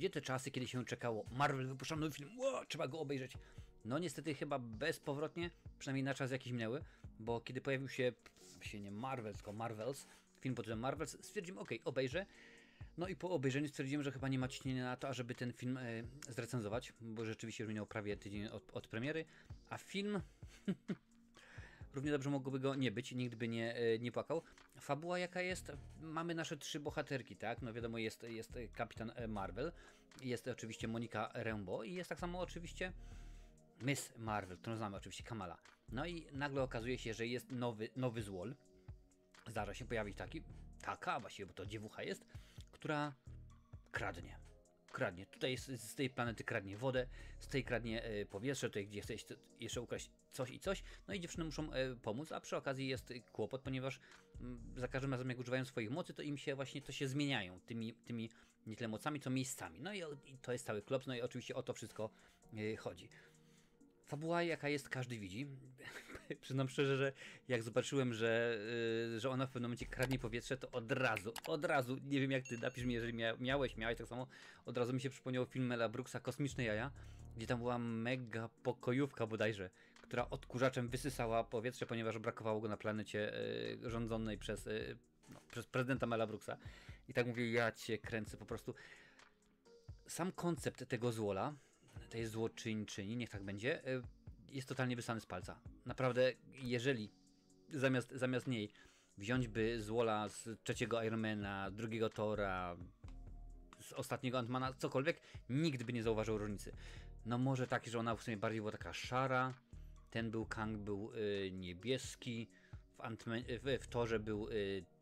Gdzie te czasy, kiedy się czekało, Marvel wypuszczał nowy film, wow, trzeba go obejrzeć. No niestety chyba bezpowrotnie, przynajmniej na czas jakiś minęły, bo kiedy pojawił się, nie Marvel, tylko Marvels, film pod tytułem Marvels, stwierdziłem, ok, obejrzę. No i po obejrzeniu stwierdziłem, że chyba nie ma ciśnienia na to, ażeby ten film zrecenzować, bo rzeczywiście już minął prawie tydzień od premiery, a film... Równie dobrze mogłoby go nie być, nigdy by nie płakał. Fabuła jaka jest? Mamy nasze 3 bohaterki, tak? No wiadomo, jest Kapitan Marvel, jest oczywiście Monica Rambeau i jest tak samo oczywiście Miss Marvel, którą znamy oczywiście, Kamala. No i nagle okazuje się, że jest nowy złol. Zdarza się pojawić taka właściwie, bo to dziewucha jest, która kradnie. Tutaj z tej planety kradnie wodę, z tej kradnie powietrze, tutaj gdzie chce jeszcze ukraść coś i coś, no i dziewczyny muszą pomóc, a przy okazji jest kłopot, ponieważ za każdym razem jak używają swoich mocy, to im się właśnie to się zmieniają, tymi nie tyle mocami, co miejscami. No i to jest cały klops, no i oczywiście o to wszystko chodzi. Fabuła jaka jest, każdy widzi. Przyznam szczerze, że jak zobaczyłem, że ona w pewnym momencie kradnie powietrze, to od razu, nie wiem jak ty, napisz mi, jeżeli miałeś tak samo, od razu mi się przypomniał film Mela Brooksa Kosmiczne Jaja, gdzie tam była mega pokojówka bodajże, która odkurzaczem wysysała powietrze, ponieważ brakowało go na planecie rządzonej przez prezydenta Mela Brooksa. I tak mówię, ja cię kręcę po prostu. Sam koncept tego złola, tej złoczyńczyni, niech tak będzie, jest totalnie wysany z palca. Naprawdę, jeżeli zamiast niej wziąć by złola z trzeciego Ironmana, drugiego Thora, z ostatniego Ant-Mana, cokolwiek, nikt by nie zauważył różnicy. No może tak, że ona w sumie bardziej była taka szara, Kang był niebieski, w Thorze był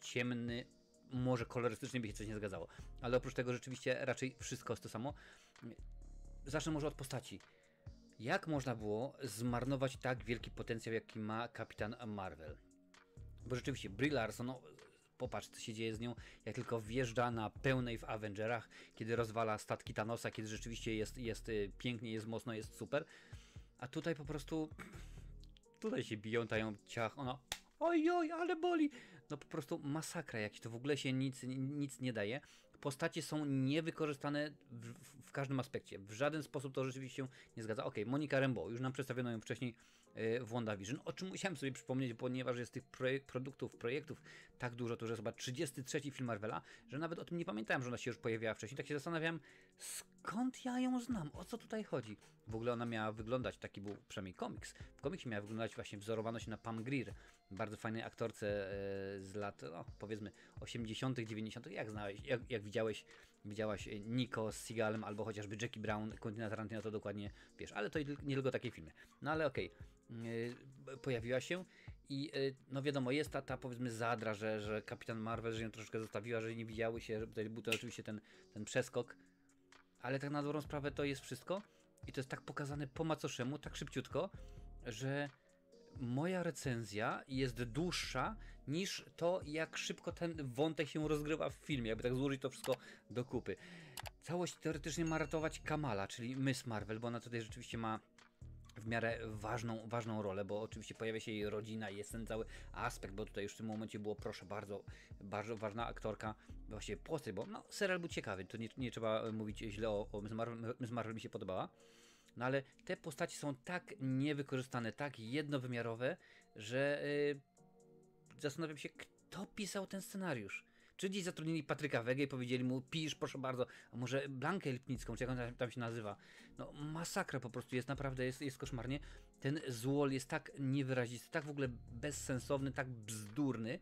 ciemny, może kolorystycznie by się coś nie zgadzało, ale oprócz tego rzeczywiście raczej wszystko jest to samo. Zacznę może od postaci. Jak można było zmarnować tak wielki potencjał, jaki ma Kapitan Marvel? Bo rzeczywiście Brie Larson, no popatrz co się dzieje z nią, jak tylko wjeżdża na pełnej w Avengerach, kiedy rozwala statki Thanosa, kiedy rzeczywiście jest pięknie, jest mocno, jest super. A tutaj po prostu tutaj się biją, tają ciach, ona oj, ale boli. No po prostu masakra, jak to w ogóle się nic nie daje. Postacie są niewykorzystane w każdym aspekcie. W żaden sposób to rzeczywiście się nie zgadza. Okej, Monica Rambeau, już nam przedstawiono ją wcześniej w WandaVision, o czym musiałem sobie przypomnieć, ponieważ jest tych projektów tak dużo, to już jest chyba 33 film Marvela, że nawet o tym nie pamiętałem, że ona się już pojawiała wcześniej. Tak się zastanawiam, skąd ja ją znam, o co tutaj chodzi. W ogóle ona miała wyglądać, taki był przynajmniej komiks. W komiksie miała wyglądać właśnie, wzorowano się na Pam Grier, bardzo fajnej aktorce z lat, no, powiedzmy 80., 90., jak znałeś, jak widziałaś Nico z Seagalem, albo chociażby Jackie Brown, Quentina Tarantino, to dokładnie wiesz, ale to nie tylko takie filmy. No ale okej, pojawiła się i no wiadomo, jest ta powiedzmy zadra, że Kapitan Marvel, że ją troszeczkę zostawiła, że nie widziały się, że tutaj był to oczywiście ten przeskok, ale tak na dobrą sprawę to jest wszystko i to jest tak pokazane po macoszemu, tak szybciutko, że moja recenzja jest dłuższa niż to, jak szybko ten wątek się rozgrywa w filmie, jakby tak złożyć to wszystko do kupy. Całość teoretycznie ma ratować Kamala, czyli Miss Marvel, bo ona tutaj rzeczywiście ma w miarę ważną rolę, bo oczywiście pojawia się jej rodzina i jest ten cały aspekt, bo tutaj już w tym momencie było, proszę bardzo, bardzo ważna aktorka, właściwie postać, bo no, serial był ciekawy, to nie trzeba mówić źle o Miss Marvel. Miss Marvel mi się podobała. No ale te postacie są tak niewykorzystane, tak jednowymiarowe, że zastanawiam się, kto pisał ten scenariusz. Czy gdzieś zatrudnili Patryka Wegę i powiedzieli mu, pisz proszę bardzo, a może Blankę Lipnicką, czy jak on tam się nazywa. No masakra po prostu, jest naprawdę, jest koszmarnie. Ten złol jest tak niewyrazisty, tak w ogóle bezsensowny, tak bzdurny,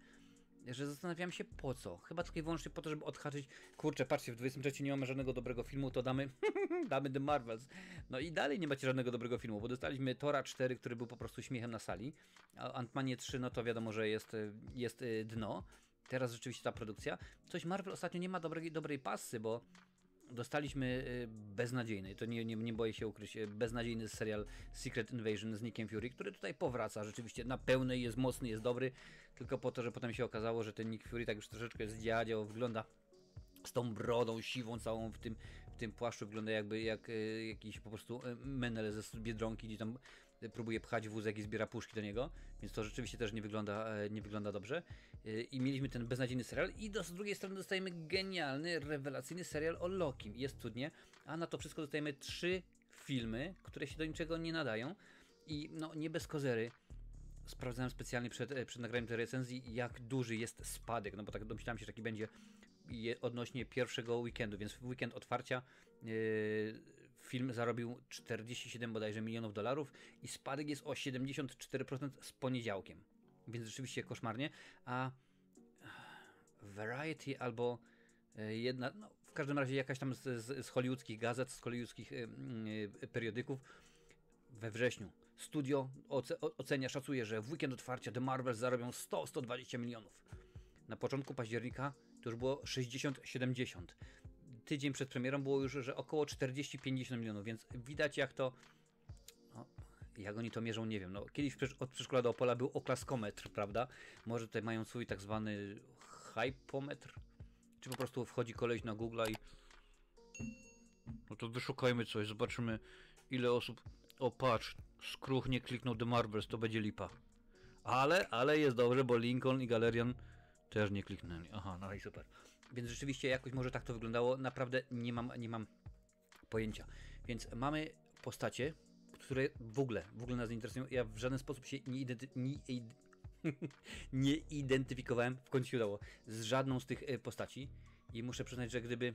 że zastanawiam się po co. Chyba tylko i wyłącznie po to, żeby odhaczyć, kurczę, patrzcie, w 23 nie mamy żadnego dobrego filmu, to damy The Marvels. No i dalej nie macie żadnego dobrego filmu, bo dostaliśmy Thora 4, który był po prostu śmiechem na sali, a Ant-Manie 3, no to wiadomo, że jest dno. Teraz rzeczywiście ta produkcja. Coś Marvel ostatnio nie ma dobrej pasy, bo dostaliśmy beznadziejny, to nie boję się ukryć, beznadziejny serial Secret Invasion z Nickiem Fury, który tutaj powraca rzeczywiście na pełnej, jest mocny, jest dobry, tylko po to, że potem się okazało, że ten Nick Fury tak już troszeczkę jest dziadział, wygląda z tą brodą siwą całą w tym płaszczu, wygląda jak jakiś po prostu menel ze Biedronki, gdzie tam próbuje pchać wózek i zbiera puszki do niego, więc to rzeczywiście też nie wygląda dobrze. I mieliśmy ten beznadziejny serial i z drugiej strony dostajemy genialny, rewelacyjny serial o Lokim. Jest cudnie, a na to wszystko dostajemy 3 filmy, które się do niczego nie nadają i no nie bez kozery. Sprawdzałem specjalnie przed nagraniem tej recenzji, jak duży jest spadek, no bo tak domyślałem się, że taki będzie odnośnie pierwszego weekendu, więc w weekend otwarcia film zarobił 47 bodajże milionów dolarów i spadek jest o 74% z poniedziałkiem, więc rzeczywiście koszmarnie, a Variety albo jedna, no w każdym razie jakaś tam z hollywoodzkich gazet, z hollywoodzkich periodyków we wrześniu studio ocenia, szacuje, że w weekend otwarcia The Marvels zarobią 100-120 milionów. Na początku października to już było 60-70. Tydzień przed premierą było już, że około 40-50 milionów, więc widać jak to... No, jak oni to mierzą, nie wiem. No, kiedyś od Przedszkola do Opola był oklaskometr, prawda? Może tutaj mają swój tak zwany hypometr? Czy po prostu wchodzi koleś na Google i... No to wyszukajmy coś, zobaczymy ile osób... O patrz, Skruch nie kliknął The Marvels, to będzie lipa. Ale jest dobrze, bo Lincoln i Galerian też nie kliknęli. Aha, no i super. Więc rzeczywiście jakoś może tak to wyglądało. Naprawdę nie mam pojęcia. Więc mamy postacie, które w ogóle nas nie interesują. Ja w żaden sposób się nie identyfikowałem, w końcu się udało, z żadną z tych postaci. I muszę przyznać, że gdyby...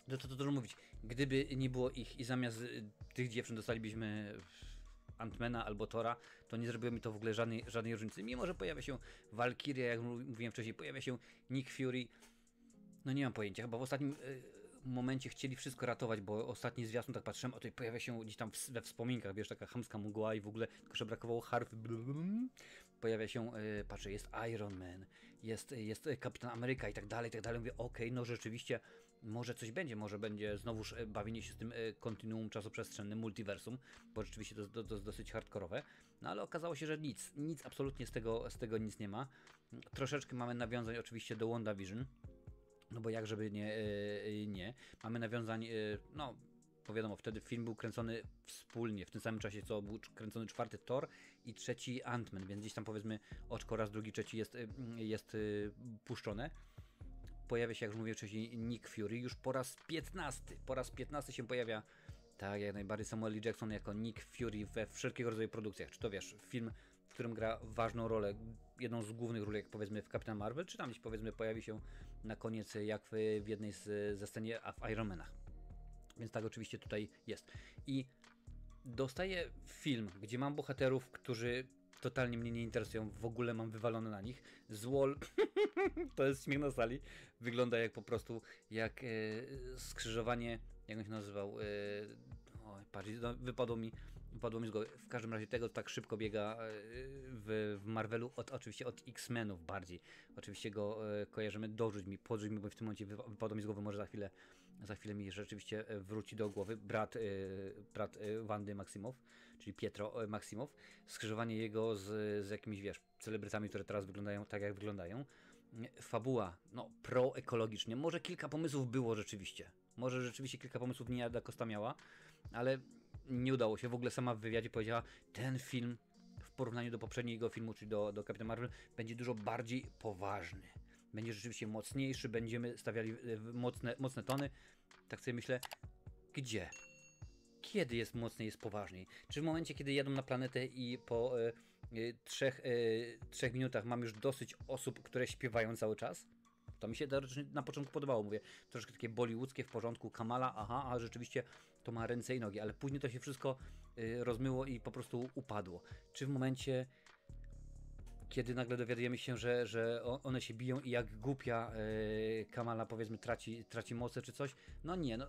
No to dużo mówić. Gdyby nie było ich i zamiast tych dziewczyn dostalibyśmy Ant-Mana albo Thora, to nie zrobiło mi to w ogóle żadnej różnicy. Mimo że pojawia się Valkyria, jak mówiłem wcześniej, pojawia się Nick Fury. No nie mam pojęcia, chyba w ostatnim momencie chcieli wszystko ratować, bo ostatni zwiastun tak patrzyłem, a tutaj pojawia się gdzieś tam we wspominkach, wiesz, taka chamska mgła i w ogóle tylko że brakowało harfy. Pojawia się, patrzę, jest Iron Man, jest Kapitan Ameryka i tak dalej, Mówię, okej, no rzeczywiście może coś będzie, może będzie znowuż bawienie się z tym kontinuum czasoprzestrzennym, multiversum, bo rzeczywiście to jest dosyć hardkorowe, no ale okazało się, że nic absolutnie z tego nic nie ma. Troszeczkę mamy nawiązań oczywiście do WandaVision, no bo jak żeby nie. Mamy nawiązań, no bo wiadomo, wtedy film był kręcony wspólnie, w tym samym czasie co był kręcony 4. Thor i 3. Ant-Man, więc gdzieś tam powiedzmy oczko raz, drugi, trzeci jest puszczone. Pojawia się, jak już mówiłem wcześniej, Nick Fury już po raz 15. Po raz 15 się pojawia, tak jak najbardziej, Samuel L. Jackson jako Nick Fury we wszelkiego rodzaju produkcjach. Czy to wiesz, film, w którym gra ważną rolę, jedną z głównych ról, jak powiedzmy w Kapitan Marvel, czy tam gdzieś powiedzmy pojawi się na koniec jak w jednej ze scenie w Iron Manach. Więc tak oczywiście tutaj jest. I dostaję film, gdzie mam bohaterów, którzy totalnie mnie nie interesują, w ogóle mam wywalone na nich. Zwol, to jest śmiech na sali, wygląda jak po prostu jak skrzyżowanie, jak on się nazywał, oj, patrz, no, wypadło mi z głowy. W każdym razie tego tak szybko biega w Marvelu, oczywiście od X-Menów bardziej. Oczywiście go kojarzymy, podrzuć mi, bo w tym momencie wypadło mi z głowy, może za chwilę mi rzeczywiście wróci do głowy. Brat Wandy Maksimow, czyli Pietro Maksimow. Skrzyżowanie jego z jakimiś, wiesz, celebrytami, które teraz wyglądają tak, jak wyglądają. Fabuła, no, proekologicznie. Może kilka pomysłów było rzeczywiście. Może rzeczywiście kilka pomysłów Nia Da Costa miała, ale nie udało się. W ogóle sama w wywiadzie powiedziała, ten film w porównaniu do poprzedniego filmu, czyli do Captain Marvel, będzie dużo bardziej poważny. Będzie rzeczywiście mocniejszy, będziemy stawiali mocne tony. Tak sobie myślę, gdzie? Kiedy jest mocniej, jest poważniej? Czy w momencie, kiedy jadą na planetę i po 3 minutach mam już dosyć osób, które śpiewają cały czas? To mi się na początku podobało, mówię, troszkę takie bollywoodzkie, w porządku, Kamala, aha, a rzeczywiście to ma ręce i nogi, ale później to się wszystko rozmyło i po prostu upadło. Czy w momencie, kiedy nagle dowiadujemy się, że one się biją i jak głupia Kamala, powiedzmy, traci moce czy coś, no nie, no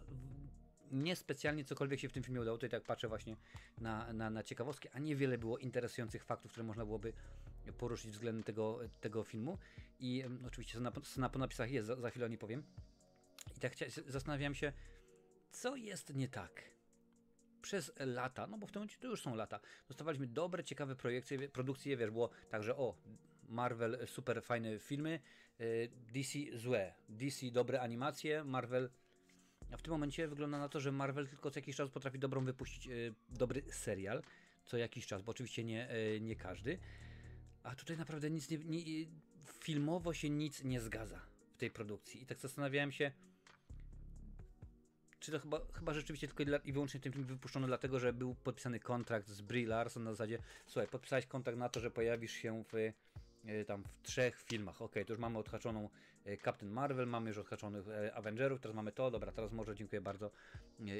nie specjalnie cokolwiek się w tym filmie udało, tutaj tak patrzę właśnie na ciekawostki, a niewiele było interesujących faktów, które można byłoby poruszyć względem tego filmu i oczywiście po napisach jest, za chwilę o niej powiem. I tak zastanawiałem się, co jest nie tak. Przez lata, no bo w tym momencie to już są lata, dostawaliśmy dobre, ciekawe produkcje, wiesz, było tak, że Marvel super fajne filmy, DC złe, DC dobre animacje, Marvel. A w tym momencie wygląda na to, że Marvel tylko co jakiś czas potrafi wypuścić dobry serial. co jakiś czas, bo oczywiście nie każdy. A tutaj naprawdę nic filmowo się nic nie zgadza w tej produkcji. I tak zastanawiałem się, czy to chyba rzeczywiście tylko i wyłącznie ten film wypuszczono dlatego, że był podpisany kontrakt z Brie Larson na zasadzie, słuchaj, podpisałeś kontrakt na to, że pojawisz się w 3 filmach. Okej, to już mamy odhaczoną Captain Marvel, mamy już odhaczonych Avengerów, teraz mamy to, dobra, teraz może dziękuję bardzo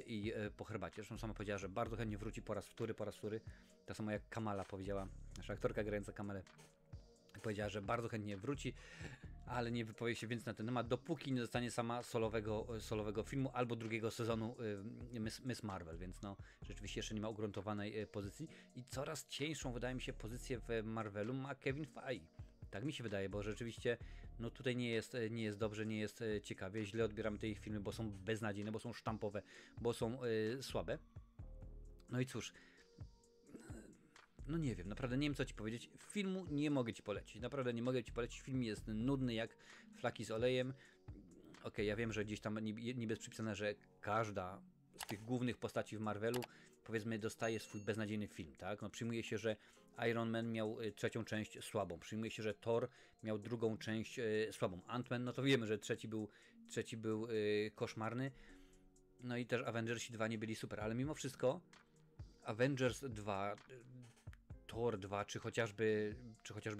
i po herbacie. Zresztą sama powiedziała, że bardzo chętnie wróci po raz wtóry. Tak samo jak Kamala powiedziała, nasza aktorka grająca Kamalę, powiedziała, że bardzo chętnie wróci, ale nie wypowie się więcej na ten temat, dopóki nie dostanie sama solowego filmu albo drugiego sezonu Miss Marvel, więc no rzeczywiście jeszcze nie ma ugruntowanej pozycji i coraz cieńszą wydaje mi się pozycję w Marvelu ma Kevin Feige. Tak mi się wydaje, bo rzeczywiście no tutaj nie jest dobrze, nie jest ciekawie, źle odbieramy te ich filmy, bo są beznadziejne, bo są sztampowe, bo są słabe. No i cóż, no nie wiem, naprawdę nie wiem co ci powiedzieć. Filmu nie mogę ci polecić, naprawdę nie mogę ci polecić. Film jest nudny jak flaki z olejem. Okej, ja wiem, że gdzieś tam niby jest przypisane, że każda z tych głównych postaci w Marvelu, powiedzmy, dostaje swój beznadziejny film, tak? No przyjmuje się, że Iron Man miał trzecią część słabą, przyjmuje się, że Thor miał drugą część słabą. Ant-Man, no to wiemy, że trzeci był koszmarny. No i też Avengersi 2 nie byli super, ale mimo wszystko Avengers 2, Thor 2, czy chociażby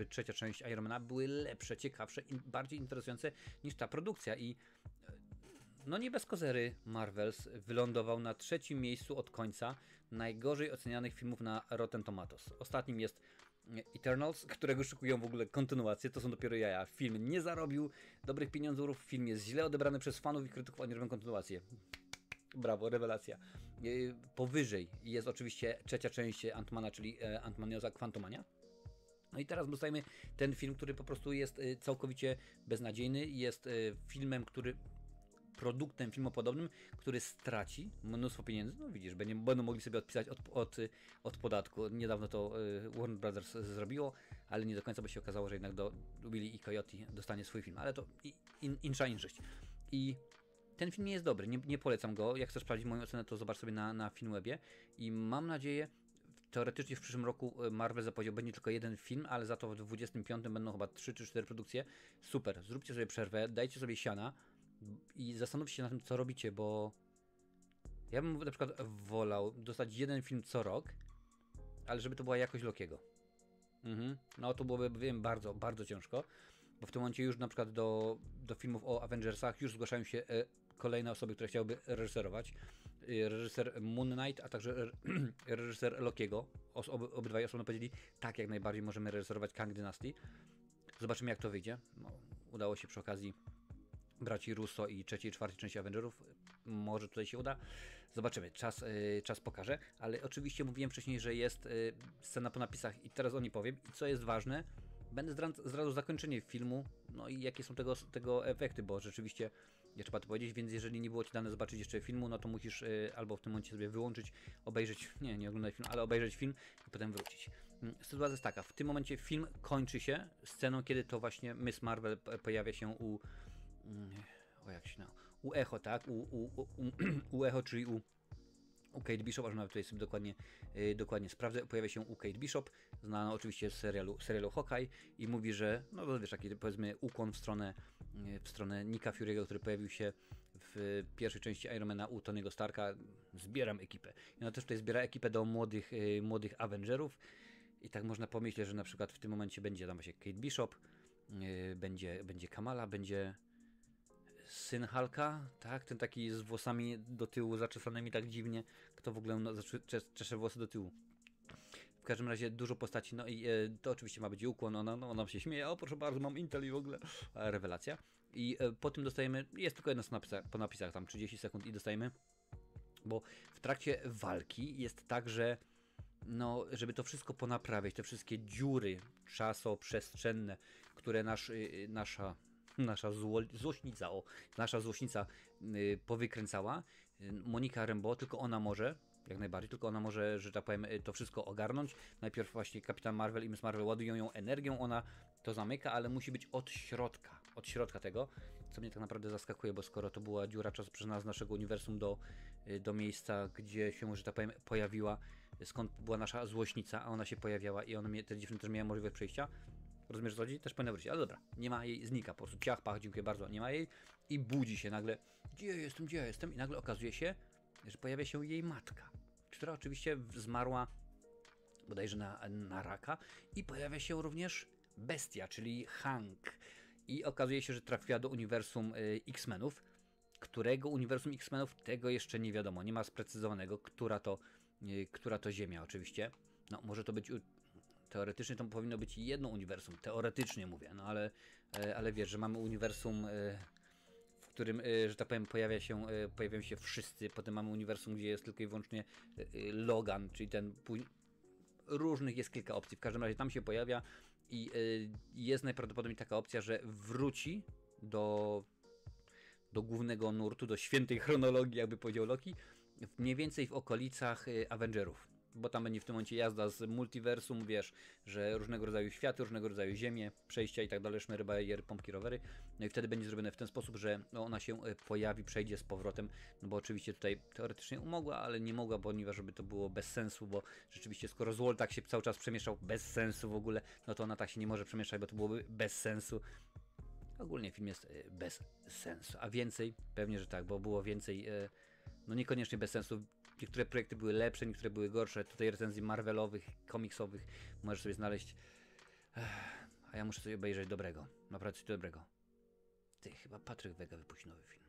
trzecia część Ironmana były lepsze, ciekawsze i bardziej interesujące niż ta produkcja i no nie bez kozery Marvels wylądował na 3. miejscu od końca najgorzej ocenianych filmów na Rotten Tomatoes. Ostatnim jest Eternals, którego szykują w ogóle kontynuację, to są dopiero jaja. Film nie zarobił dobrych pieniądzów, film jest źle odebrany przez fanów i krytyków, a nie robią kontynuację. Brawo, rewelacja. Powyżej jest oczywiście trzecia część Ant-Mana, czyli Ant-Manioza Quantumania. No i teraz dostajemy ten film, który po prostu jest całkowicie beznadziejny. Jest produktem filmopodobnym, który straci mnóstwo pieniędzy. No widzisz, będą mogli sobie odpisać od podatku. Niedawno to Warner Brothers zrobiło, ale nie do końca by się okazało, że jednak Willy i Coyote dostanie swój film. Ale to insza inszość. I ten film nie jest dobry, nie polecam go. Jak chcesz sprawdzić moją ocenę, to zobacz sobie na Filmwebie i mam nadzieję, teoretycznie w przyszłym roku Marvel zapowiedział, będzie tylko jeden film, ale za to w 25 będą chyba 3 czy 4 produkcje. Super, zróbcie sobie przerwę, dajcie sobie siana i zastanówcie się na tym, co robicie, bo ja bym na przykład wolał dostać jeden film co rok, ale żeby to była jakość Lokiego. No to byłoby, wiem, bardzo, bardzo ciężko, bo w tym momencie już na przykład do filmów o Avengersach już zgłaszają się kolejne osoby, które chciałyby reżyserować. Reżyser Moon Knight, a także reżyser Lokiego. Obydwaj osobno powiedzieli, tak, jak najbardziej możemy reżyserować Kang Dynasty. Zobaczymy, jak to wyjdzie. No, udało się przy okazji braci Russo i trzeciej i czwartej części Avengerów. Może tutaj się uda. Zobaczymy, czas pokaże. Ale oczywiście mówiłem wcześniej, że jest scena po napisach i teraz o niej powiem. I co jest ważne, będę zdradzał zakończenie filmu, no i jakie są tego efekty, bo rzeczywiście nie trzeba to powiedzieć, więc jeżeli nie było ci dane zobaczyć jeszcze filmu, no to musisz albo w tym momencie sobie wyłączyć, obejrzeć, nie oglądać film, ale obejrzeć film i potem wrócić. Sytuacja jest taka, w tym momencie film kończy się sceną, kiedy to właśnie Miss Marvel pojawia się u Echo, tak? U Echo, czyli u Kate Bishop, aż nawet tutaj sobie dokładnie sprawdzę, pojawia się u Kate Bishop, znana oczywiście z serialu Hawkeye i mówi, że no to wiesz, taki powiedzmy ukłon w stronę Nicka Fury'ego, który pojawił się w pierwszej części Ironmana u Tony'ego Starka. Zbieram ekipę. I ona też tutaj zbiera ekipę do młodych Avengerów i tak można pomyśleć, że na przykład w tym momencie będzie tam właśnie Kate Bishop, będzie Kamala, będzie syn Hulka, tak? Ten taki z włosami do tyłu zaczesanymi tak dziwnie. Kto w ogóle czesze włosy do tyłu? W każdym razie dużo postaci, no i to oczywiście ma być ukłon, ona się śmieje, o proszę bardzo, mam Intel i w ogóle, rewelacja. I po tym dostajemy, jest tylko jedna po napisach, tam 30 sekund i dostajemy, bo w trakcie walki jest tak, że no, żeby to wszystko ponaprawiać, te wszystkie dziury czasoprzestrzenne, które nasza złośnica powykręcała. Monika Rambeau, tylko ona może, jak najbardziej, tylko ona może, że tak powiem, to wszystko ogarnąć. Najpierw właśnie Kapitan Marvel i Miss Marvel ładują ją energią, ona to zamyka, ale musi być od środka tego, co mnie tak naprawdę zaskakuje, bo skoro to była dziura czasu przez nas z naszego uniwersum do miejsca, gdzie się, że tak powiem, pojawiła, skąd była nasza złośnica, a ona się pojawiała i te dziewczyny też miały możliwość przejścia. Rozumiesz, co chodzi? Też powinna wrócić, ale dobra, nie ma jej, znika, po prostu ciach, pach, dziękuję bardzo, nie ma jej i budzi się nagle, gdzie ja jestem i nagle okazuje się, że pojawia się jej matka, która oczywiście zmarła bodajże na raka i pojawia się również Bestia, czyli Hank i okazuje się, że trafiła do uniwersum X-Menów, którego uniwersum X-Menów tego jeszcze nie wiadomo, nie ma sprecyzowanego, która to ziemia oczywiście, no może to być teoretycznie to powinno być jedno uniwersum, teoretycznie mówię, no ale wiesz, że mamy uniwersum, w którym, że tak powiem, pojawiają się wszyscy, potem mamy uniwersum, gdzie jest tylko i wyłącznie Logan, czyli różnych jest kilka opcji, w każdym razie tam się pojawia i jest najprawdopodobniej taka opcja, że wróci do głównego nurtu, do świętej chronologii, jakby powiedział Loki, mniej więcej w okolicach Avengerów. Bo tam będzie w tym momencie jazda z multiversum, wiesz, że różnego rodzaju światy, różnego rodzaju ziemie, przejścia i tak dalej, szmery, bajery, pompki, rowery. No i wtedy będzie zrobione w ten sposób, że ona się pojawi, przejdzie z powrotem, no bo oczywiście tutaj teoretycznie mogła, ale nie mogła, ponieważ żeby to było bez sensu, bo rzeczywiście skoro Złol tak się cały czas przemieszczał bez sensu w ogóle, no to ona tak się nie może przemieszczać, bo to byłoby bez sensu. Ogólnie film jest bez sensu, a więcej, pewnie, że tak, bo było więcej, no niekoniecznie bez sensu. Niektóre projekty były lepsze, niektóre były gorsze. Tutaj recenzji Marvelowych, komiksowych możesz sobie znaleźć. A ja muszę sobie obejrzeć dobrego. Naprawdę coś dobrego. Ty, chyba Patryk Wega wypuścił nowy film.